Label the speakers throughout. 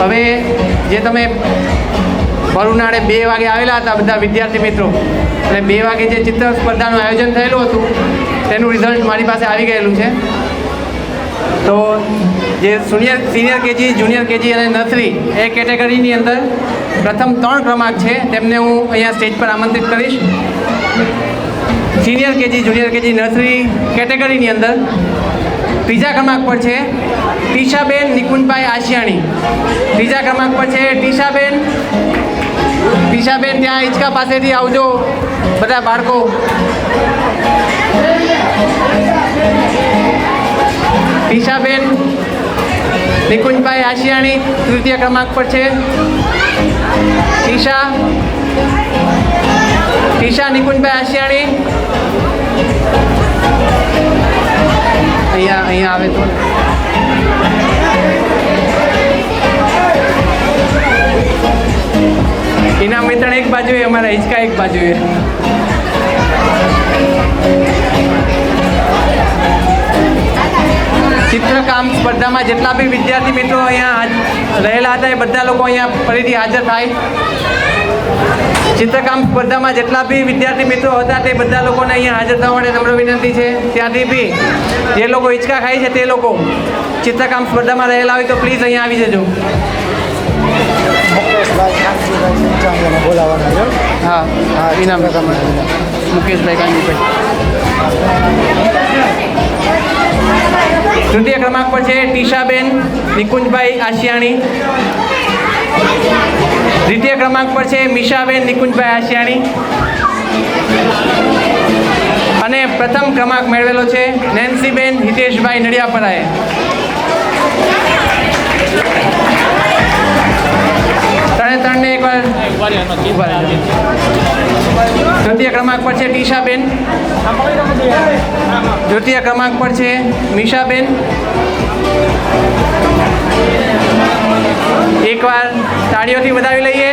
Speaker 1: હવે જે તમે ભર ઉનાળે 2 વાગે આવેલા હતા બધા વિદ્યાર્થી મિત્રો, અને 2 વાગે જે ચિત્ર સ્પર્ધાનું આયોજન થયેલું હતું તેનું રિઝલ્ટ મારી પાસે આવી ગયેલું છે. તો જે સિનિયર કેજી, જુનિયર કેજી અને નર્સરી એ કેટેગરીની અંદર પ્રથમ 3 ક્રમાંક છે તેમને હું અહીંયા સ્ટેજ પર આમંત્રિત કરીશ. Senior KG, junior KG, nursery કેટેગરીની અંદર ત્રીજા ક્રમાંક પર છે ટીશાબેન નિકુંજભાઈ આશિયાણી. ત્રીજા ક્રમાંક પર છે ટીશાબેન. ત્યાં હિંચકા પાસેથી આવજો બધા બાળકો. ટીશાબેન નિકુંજભાઈ આશિયાણી તૃતીય ક્રમાંક પર છે. ટીશા નિકુંજભાઈ આશિયાણી અહીંયા આવે તો ઇનામ વિતરણ એક બાજુએ, અમારા હિંચકા એક બાજુએ. ચિત્રકામ સ્પર્ધામાં જેટલા બી વિદ્યાર્થી મિત્રો અહીંયા રહેલા હતા એ બધા લોકો અહીંયા ફરીથી હાજર થાય. ચિત્રકામ સ્પર્ધામાં જેટલા બી વિદ્યાર્થી મિત્રો હતા તે બધા લોકોને અહીંયા હાજર થવા માટે નમ્ર વિનંતી છે. ત્યાંથી બી જે લોકો હિંચકા ખાય છે તે લોકો ચિત્રકામ સ્પર્ધામાં રહેલા હોય તો પ્લીઝ અહીંયા આવી જજો. હા હા, ઇનામ મુકેશભાઈ કાંજીભાઈ. તૃતીય ક્રમાંક પર છે ટીશાબેન નિકુંજભાઈ આશિયાણી. દ્વિતીય ક્રમાંક પર છે મીશાબેન નિકુંજભાઈ આશિયાણી. અને પ્રથમ ક્રમાંક મેળવેલો છે નેન્સીબેન હિતેશભાઈ નડિયાપરાએ. ત્રણને એકવાર તૃતીય ક્રમાંક પર છે ટીશાબેન. તૃતીય ક્રમાંક પર છે મીશાબેન. એકવાર તાળીઓથી વધાવી લઈએ.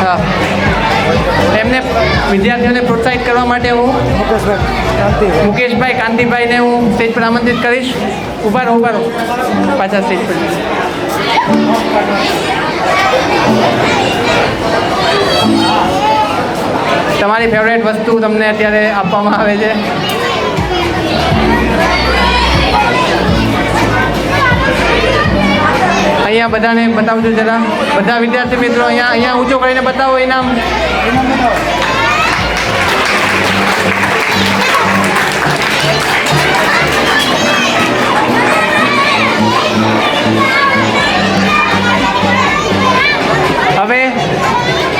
Speaker 1: હા, એમને વિદ્યાર્થીઓને પ્રોત્સાહિત કરવા માટે હું મુકેશભાઈ કાંતિભાઈને હું સ્ટેજ પર આમંત્રિત કરીશ. ઉભા રહો પાછા સ્ટેજ પર. તમારી ફેવરેટ વસ્તુ તમને અત્યારે આપવામાં આવે છે. અહીંયા બધાને બતાવજો જરા. બધા વિદ્યાર્થી મિત્રો અહીંયા ઊંચો કરીને બતાવો ઇનામ. હવે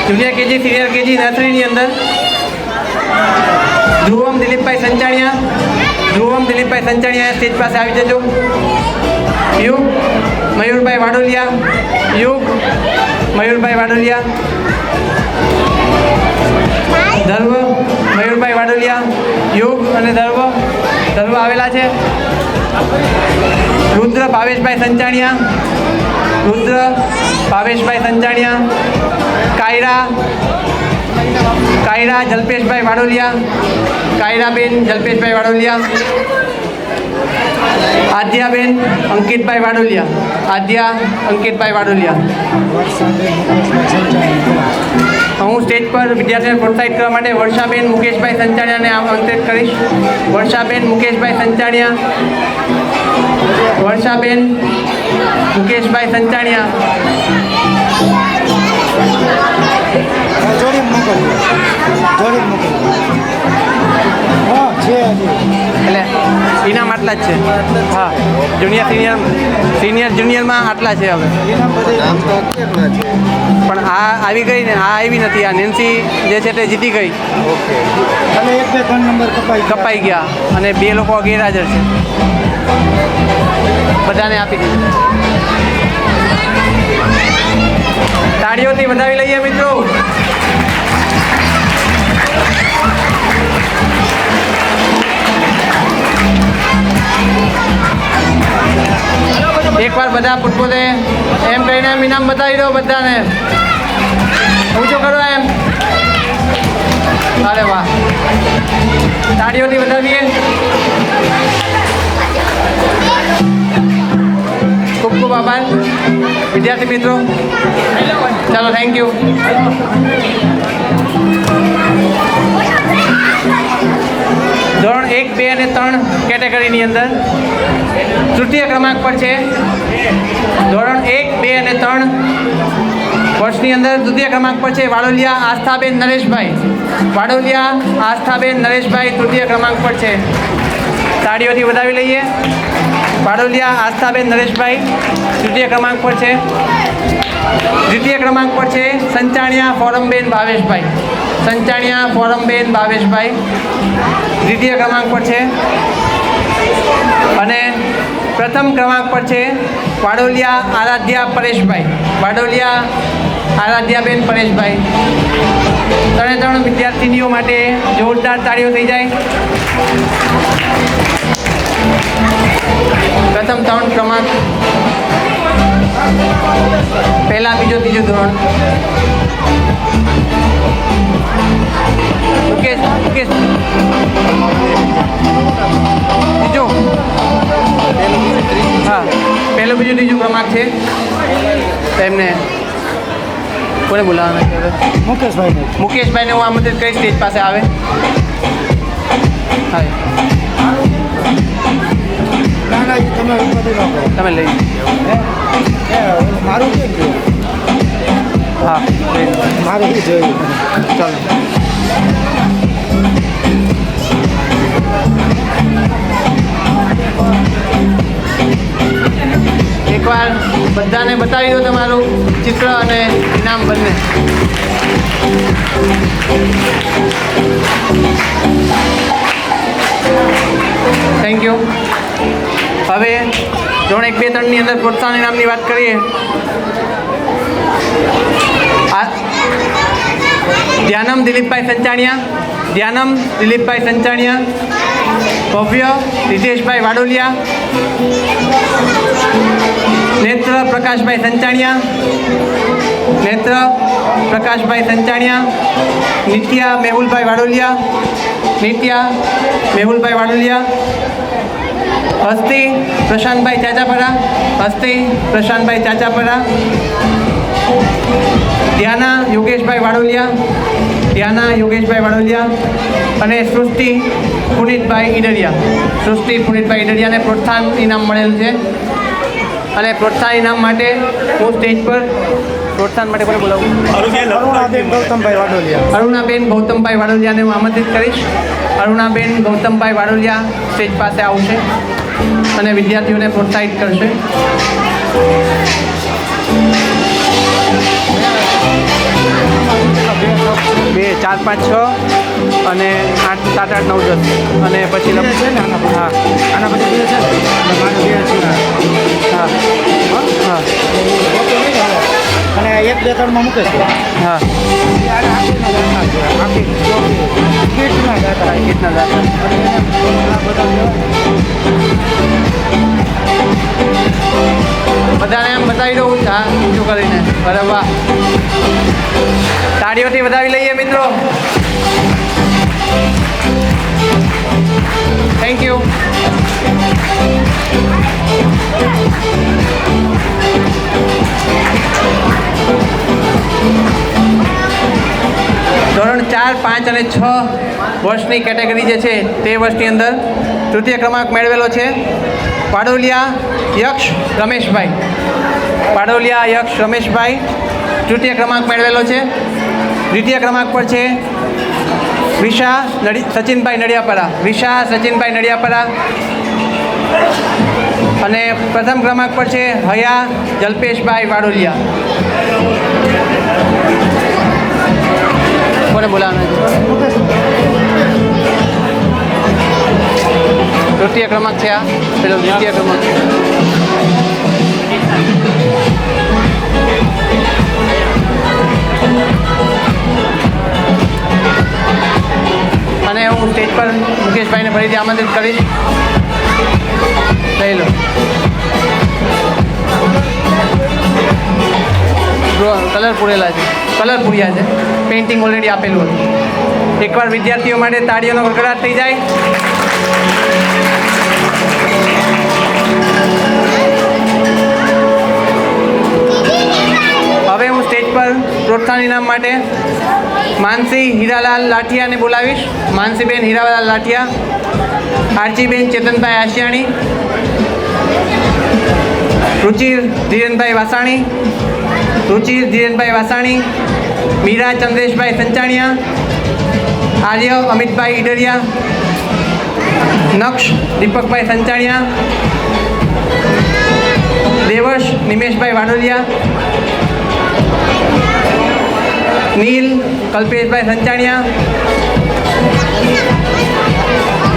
Speaker 1: જુનિયર કેજી, સિનિયર કેજી, નર્સરીની અંદર ધ્રુવમ દિલીપભાઈ સંચાણિયા સ્ટેજ પાસે આવી જજો. યુગ મયુરભાઈ વાડોલિયા. ધર્વ મયુરભાઈ વાડોલિયા. યુગ અને ધર્વ આવેલા છે. રુદ્ર ભાવેશભાઈ સંચાણિયા. કાયરા જલ્પેશભાઈ વાડોલિયા. કાયરાબેન જલ્પેશભાઈ વાડોલિયા. આદ્યાબેન અંકિતભાઈ વાડોલિયા. હું સ્ટેજ પર વિદ્યાર્થીઓને પ્રોત્સાહિત કરવા માટે વર્ષાબેન મુકેશભાઈ સંચાણિયાને આમંત્રિત કરીશ. વર્ષાબેન મુકેશભાઈ સંચાણિયા. એટલે ઇનામ આટલા જ છે. હા, સિનિયર જુનિયરમાં આટલા છે. હવે પણ આ આવી ગઈ ને, આ આવી નથી. આ નેન્સી જે છે તે જીતી ગઈ.
Speaker 2: અને 1, 2, 3 નંબર
Speaker 1: કપાઈ ગયા અને 2 લોકો ગેરહાજર છે. બધાને આપી દીધું. તાળીઓથી વધાવી લઈએ મિત્રો. એકવાર બધા પોતપોતે એમ કહીને એમ ઇનામ બતાવી દો બધાને. ઊંચો કરો એમ. અરે વાહ, તાળીઓથી વધાવીએ. વિદ્યાર્થી મિત્રો ચાલો થેન્ક યુ. ધોરણ 1, 2 અને 3 કેટેગરીની અંદર તૃતીય ક્રમાંક પર છે. ધોરણ 1, 2 અને 3 વર્ષની અંદર તૃતીય ક્રમાંક પર છે વાડોલિયા આસ્થાબેન નરેશભાઈ. વાડોલિયા આસ્થાબેન નરેશભાઈ તૃતીય ક્રમાંક પર છે. તાળીઓથી વધાવી લઈએ. વાડોલિયા આસ્થાબેન નરેશભાઈ તૃતીય ક્રમાંક પર છે. દ્વિતીય ક્રમાંક પર છે સંચાણિયા ફોરમબેન ભાવેશભાઈ. સંચાણિયા ફોરમબેન ભાવેશભાઈ દ્વિતીય ક્રમાંક પર છે. અને પ્રથમ ક્રમાંક પર છે વાડોલિયા આરાધ્યા પરેશભાઈ. વાડોલિયા આરાધ્યાબેન પરેશભાઈ. 3 વિદ્યાર્થીનીઓ માટે જોરદાર તાળીઓ થઈ જાય. પ્રથમ 3 ક્રમાંક, પહેલા, બીજો, ત્રીજો ધોરણ. મુકેશ બીજો, હા, પહેલું, બીજું, ત્રીજું ક્રમાંક છે. એમને કોને બોલાવવાના છે હવે? મુકેશભાઈને હું આમંત્રિત કઈ સ્ટેજ પાસે આવે. હા, તમે લઈ
Speaker 2: મારું
Speaker 1: હા
Speaker 2: મારું જોયું.
Speaker 1: ચાલો. એકવાર બધાને બતાવી દો તમારું ચિત્ર અને ઇનામ બંને. Thank you. હવે ધોરણ 1, 2, 3ની અંદર પ્રોત્સાહન ઇનામની વાત કરીએ. ધ્યાનમ દિલીપભાઈ સંચાણિયા. ધ્યાનમ દિલીપભાઈ સંચાણિયા. ભવ્ય રિતેશભાઈ વાડોલિયા. નેત્ર પ્રકાશભાઈ સંચાણિયા. નેત્ર પ્રકાશભાઈ સંચાણિયા. નિત્યા મેહુલભાઈ વાડોલિયા. નિત્યા મેહુલભાઈ વાડોલિયા. હસ્તી પ્રશાંતભાઈ ચાચાપરા. હસ્તી પ્રશાંતભાઈ ચાચાપરા. ધ્યાના યોગેશભાઈ વાડોલિયા. ધ્યાના યોગેશભાઈ વાડોલિયા. અને સૃષ્ટિ પુનિતભાઈ ઈડરિયા. સૃષ્ટિ પુનિતભાઈ ઈડરિયાને પ્રોત્સાહન ઇનામ મળેલું છે. અને પ્રોત્સાહન ઇનામ માટે હું સ્ટેજ પર પ્રોત્સાહન માટે કોને બોલાવું?
Speaker 2: અરુણાબેન ગૌતમભાઈ વાડોલિયા.
Speaker 1: અરુણાબેન ગૌતમભાઈ વાડોલિયાને હું આમંત્રિત કરીશ. અરુણાબેન ગૌતમભાઈ વાડોલિયા સ્ટેજ પાસે આવશે અને વિદ્યાર્થીઓને પ્રોત્સાહિત કરશે. 2, 4, 5, 6 અને 8, 7, 8, 9, 10 અને પછી હા
Speaker 2: આના પછી છે
Speaker 1: હા હા
Speaker 2: અને 1, 2, 3માં મૂકે છે.
Speaker 1: હા
Speaker 2: કીટના દાતા.
Speaker 1: કેટલા દાખલા બધાને એમ બતાવી દઉં. હા ઊંચું કરીને. અરે વાહ, તાળીઓથી વધાવી લઈએ મિત્રો. Thank you. ધોરણ 4, 5 અને 6 વર્ષની કેટેગરી જે છે તે વર્ષની અંદર તૃતીય ક્રમાંક મેળવેલો છે વાડોલિયા યક્ષ રમેશભાઈ. વાડોલિયા યક્ષ રમેશભાઈ તૃતીય ક્રમાંક મેળવેલો છે. દ્વિતીય ક્રમાંક પર છે વિશા સચિનભાઈ નડિયાપરા. વિશા સચિનભાઈ નડિયાપરા. અને પ્રથમ ક્રમાંક પર છે હયા જલ્પેશભાઈ વાડોલિયા. કોને બોલાવવાનું છે? તૃતીય ક્રમાંક છે આ. પેલો દ્વિતીય ક્રમાંક. અને હું સ્ટેજ પર મુકેશભાઈને ફરીથી આમંત્રિત કરીશ. લઈ લો. કલર પૂરેલા છે, કલર પૂર્યા છે. પેઇન્ટિંગ ઓલરેડી આપેલું હતું. એકવાર વિદ્યાર્થીઓ માટે તાળીઓનો ગડગડાટ થઈ જાય. માટે માનસી હીરાલાલ લાઠિયાને બોલાવીશ. માનસીબેન હીરાલાલ લાઠિયા. આરજીબેન ચેતનભાઈ આશિયાણી. રુચિર ધીરેનભાઈ વાસાણી. રુચિર ધીરેનભાઈ વાસાણી. મીરા ચંદ્રેશભાઈ સંચાણિયા. આર્ય અમિતભાઈ ઈડરિયા. નક્ષ દીપકભાઈ સંચાણિયા. દેવર્ષ નિમેશભાઈ વાડોલિયા. નીલ કલ્પેશભાઈ સંચાણિયા.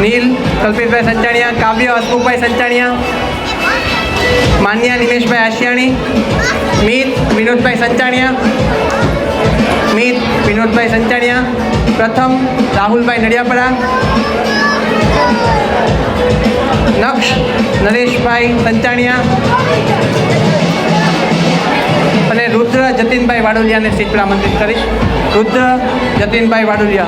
Speaker 1: નીલ કલ્પેશભાઈ સંચાણિયા. કાવ્ય હસમુખભાઈ સંચાણિયા. માન્યા નિમેશભાઈ આશિયાણી. મીત વિનોદભાઈ સંચાણિયા. મીત વિનોદભાઈ સંચાણિયા. પ્રથમ રાહુલભાઈ નડિયાપરા. નક્ષ નરેશભાઈ સંચાણિયા. અને રુદ્ર જતીનભાઈ વાડોલિયાને સ્ટેજ પર આમંત્રિત કરીશ. રુદ્ર જતીનભાઈ વાડોલિયા.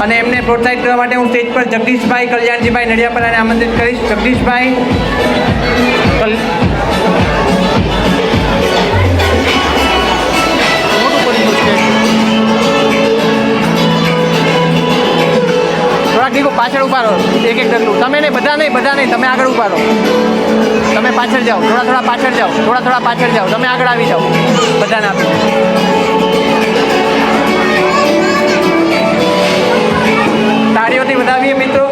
Speaker 1: અને એમને પ્રોત્સાહિત કરવા માટે હું સ્ટેજ પર જગદીશભાઈ કલ્યાણજીભાઈ નડિયાપરાને આમંત્રિત કરીશ. જગદીશભાઈ થોડાક દીકો પાછળ ઉભા રહો. એક એક ડગલું. તમે નહીં, બધા નહીં, તમે આગળ ઉભા રહો. તમે પાછળ જાઓ, થોડા પાછળ જાઓ, થોડા પાછળ જાઓ. તમે આગળ આવી જાઓ. બધાને આપી તાળીઓથી વધાવીએ મિત્રો.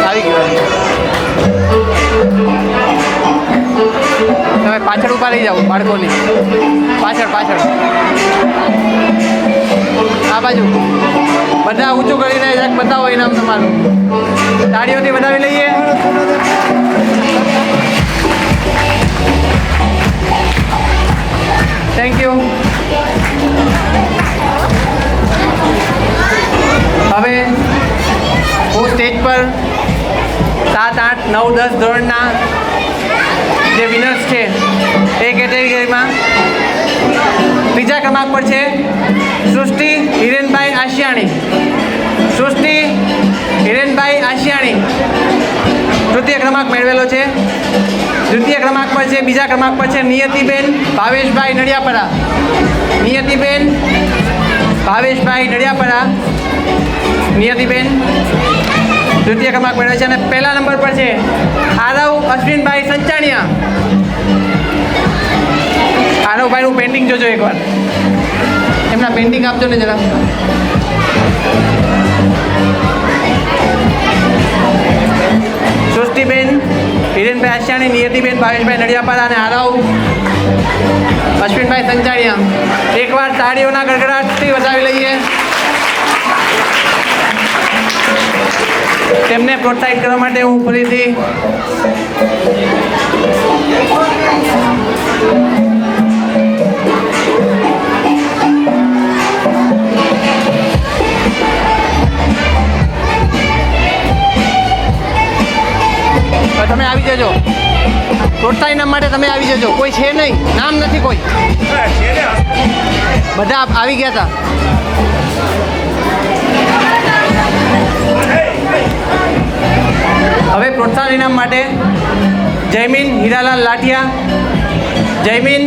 Speaker 1: આવી ગયો. તમે પાછળ ઊભા રહી જાઓ. બાળકોની પાછળ આ બાજુ બધા ઊંચું કરીને જરાક બતાવો ઇનામ તમારું. તાળીઓથી વધાવી લઈએ. Thank you. હવે હું સ્ટેજ પર 7, 8, 9, 10 ધોરણના જે વિનર્સ છે એ કેટેગરીમાં ત્રીજા ક્રમાંક પર છે સૃષ્ટિ હિરેનભાઈ આશિયાણી. સૃષ્ટિ હિરેનભાઈ આશિયાણી તૃતીય ક્રમાંક મેળવેલો છે. દ્વિતીય ક્રમાંક પર છે, બીજા ક્રમાંક પર છે નિયતિબેન ભાવેશભાઈ નડિયાપરા. નિયતિબેન ભાવેશભાઈ નડિયાપરા. નિયતિબેન તૃતીય ક્રમાંક મેળવે છે. અને પહેલા નંબર પર છે આરવ અશ્વિનભાઈ સંચાણિયા. આરવભાઈનું પેન્ટિંગ જોજો એકવાર. એમના પેન્ટિંગ આપજો ને જરા. સૃષ્ટિબેન હિરેનભાઈ આશિયાણી, નિયતિબેન ભાવેશભાઈ નડિયાપાડા અને આરવ અશ્વિનભાઈ સંચાણિયા. એકવાર તાળીઓના ગડગડાટથી વધાવી લઈએ. તેમને પ્રોત્સાહિત કરવા માટે હું ફરીથી તમે આવી જજો. પ્રોત્સાહન માટે તમે આવી જજો. કોઈ છે નહીં, નામ નથી કોઈ. બધા આવી ગયા હતા. હવે પ્રોત્સાહન ઇનામ માટે જયમીન હીરાલાલ લાઠિયા. જયમીન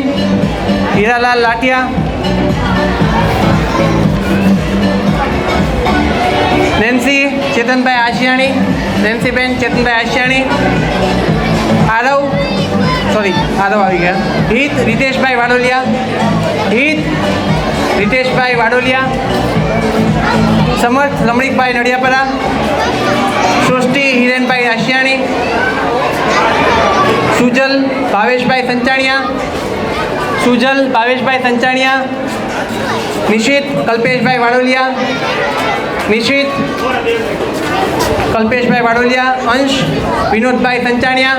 Speaker 1: હીરાલાલ લાઠિયા. નેન્સી ચેતનભાઈ આશિયાણી. નેન્સીબેન ચેતનભાઈ આશિયાણી. આરવ આવી ગયા. હિત રીતેશભાઈ વાડોલિયા. હિત રીતેશભાઈ વાડોલિયા. સમર્થ લમણીકભાઈ નડિયાપરા. સૃષ્ટિ હિરેનભાઈ આશિયાણી. સુજલ ભાવેશભાઈ સંચાણિયા. સુજલ ભાવેશભાઈ સંચાણિયા. નિશિત કલ્પેશભાઈ વાડોલિયા. નિશિત કલ્પેશભાઈ વાડોલિયા. અંશ વિનોદભાઈ સંચાણિયા.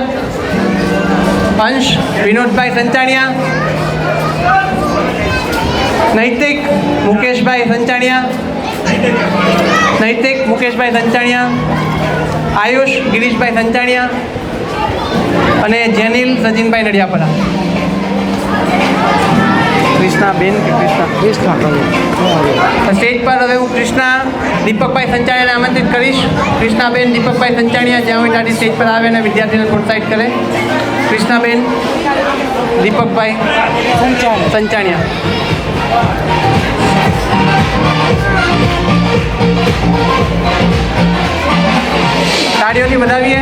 Speaker 1: અંશ વિનોદભાઈ સંચાણિયા. નૈતિક મુકેશભાઈ સંચાણિયા. નૈતિક મુકેશભાઈ સંચાણિયા. આયુષ ગિરીશભાઈ સંચાણિયા. અને જેનિલ સચિનભાઈ નડિયાપરા. કૃષ્ણાબેન કે કૃષ્ણા
Speaker 2: કૃષ્ણ કહ્યું
Speaker 1: તો સ્ટેજ પર હવે હું કૃષ્ણા દીપકભાઈ સંચાણીયાને આમંત્રિત કરીશ. કૃષ્ણાબેન દીપકભાઈ સંચાણીયા જ્યાં હોય ત્યાંથી સ્ટેજ પર આવે અને વિદ્યાર્થીઓને પ્રોત્સાહિત કરે. કૃષ્ણાબેન દીપકભાઈ સંચાણીયા. તાળીઓથી વધાવીએ.